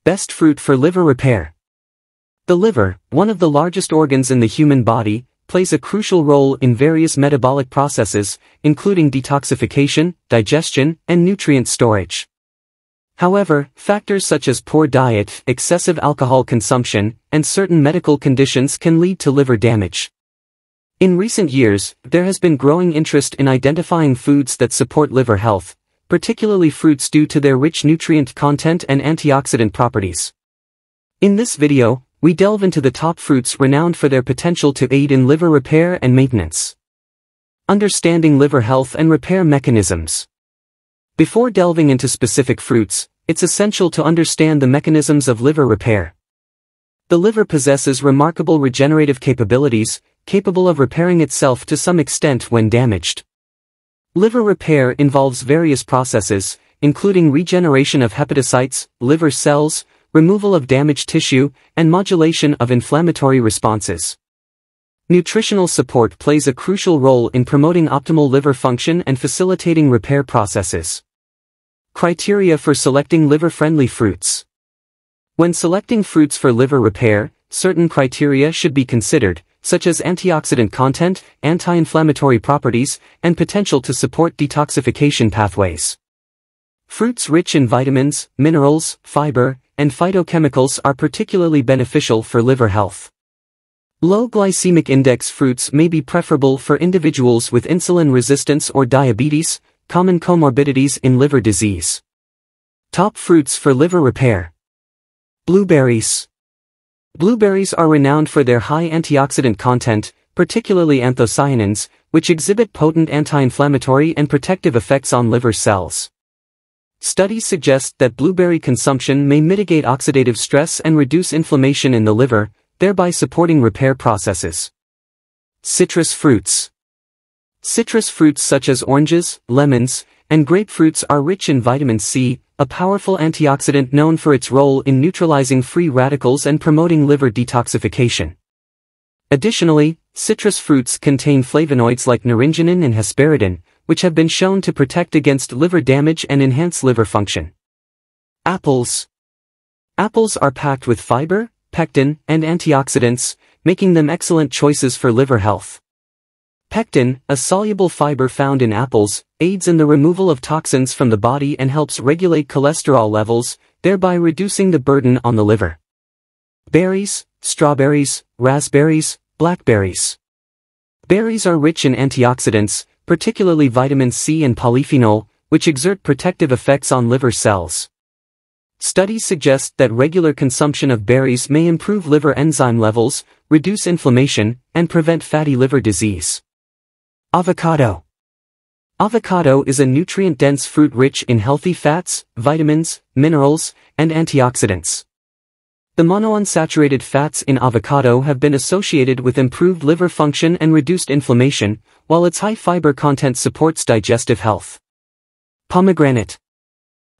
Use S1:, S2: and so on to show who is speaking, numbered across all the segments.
S1: Best fruit for liver repair. The liver, one of the largest organs in the human body, plays a crucial role in various metabolic processes, including detoxification, digestion, and nutrient storage. However, factors such as poor diet, excessive alcohol consumption, and certain medical conditions can lead to liver damage. In recent years, there has been growing interest in identifying foods that support liver health, particularly fruits due to their rich nutrient content and antioxidant properties. In this video, we delve into the top fruits renowned for their potential to aid in liver repair and maintenance. Understanding liver health and repair mechanisms. Before delving into specific fruits, it's essential to understand the mechanisms of liver repair. The liver possesses remarkable regenerative capabilities, capable of repairing itself to some extent when damaged. Liver repair involves various processes, including regeneration of hepatocytes, liver cells, removal of damaged tissue, and modulation of inflammatory responses. Nutritional support plays a crucial role in promoting optimal liver function and facilitating repair processes. Criteria for selecting liver-friendly fruits. When selecting fruits for liver repair, certain criteria should be considered, such as antioxidant content, anti-inflammatory properties, and potential to support detoxification pathways. Fruits rich in vitamins, minerals, fiber, and phytochemicals are particularly beneficial for liver health. Low glycemic index fruits may be preferable for individuals with insulin resistance or diabetes, common comorbidities in liver disease. Top fruits for liver repair. Blueberries. Blueberries are renowned for their high antioxidant content, particularly anthocyanins, which exhibit potent anti-inflammatory and protective effects on liver cells. Studies suggest that blueberry consumption may mitigate oxidative stress and reduce inflammation in the liver, thereby supporting repair processes. Citrus fruits. Citrus fruits such as oranges, lemons, and grapefruits are rich in vitamin C, a powerful antioxidant known for its role in neutralizing free radicals and promoting liver detoxification. Additionally, citrus fruits contain flavonoids like naringenin and hesperidin, which have been shown to protect against liver damage and enhance liver function. Apples. Apples are packed with fiber, pectin, and antioxidants, making them excellent choices for liver health. Pectin, a soluble fiber found in apples, aids in the removal of toxins from the body and helps regulate cholesterol levels, thereby reducing the burden on the liver. Berries, strawberries, raspberries, blackberries. Berries are rich in antioxidants, particularly vitamin C and polyphenol, which exert protective effects on liver cells. Studies suggest that regular consumption of berries may improve liver enzyme levels, reduce inflammation, and prevent fatty liver disease. Avocado. Avocado is a nutrient-dense fruit rich in healthy fats, vitamins, minerals, and antioxidants. The monounsaturated fats in avocado have been associated with improved liver function and reduced inflammation, while its high fiber content supports digestive health. Pomegranate.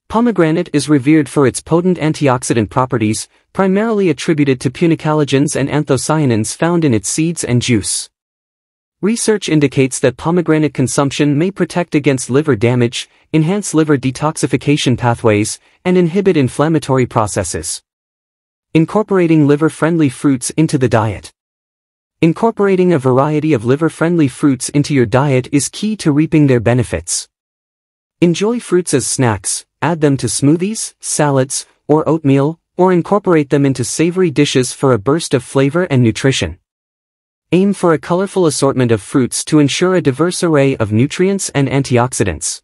S1: Pomegranate is revered for its potent antioxidant properties, primarily attributed to punicalagins and anthocyanins found in its seeds and juice. Research indicates that pomegranate consumption may protect against liver damage, enhance liver detoxification pathways, and inhibit inflammatory processes. Incorporating liver-friendly fruits into the diet. Incorporating a variety of liver-friendly fruits into your diet is key to reaping their benefits. Enjoy fruits as snacks, add them to smoothies, salads, or oatmeal, or incorporate them into savory dishes for a burst of flavor and nutrition. Aim for a colorful assortment of fruits to ensure a diverse array of nutrients and antioxidants.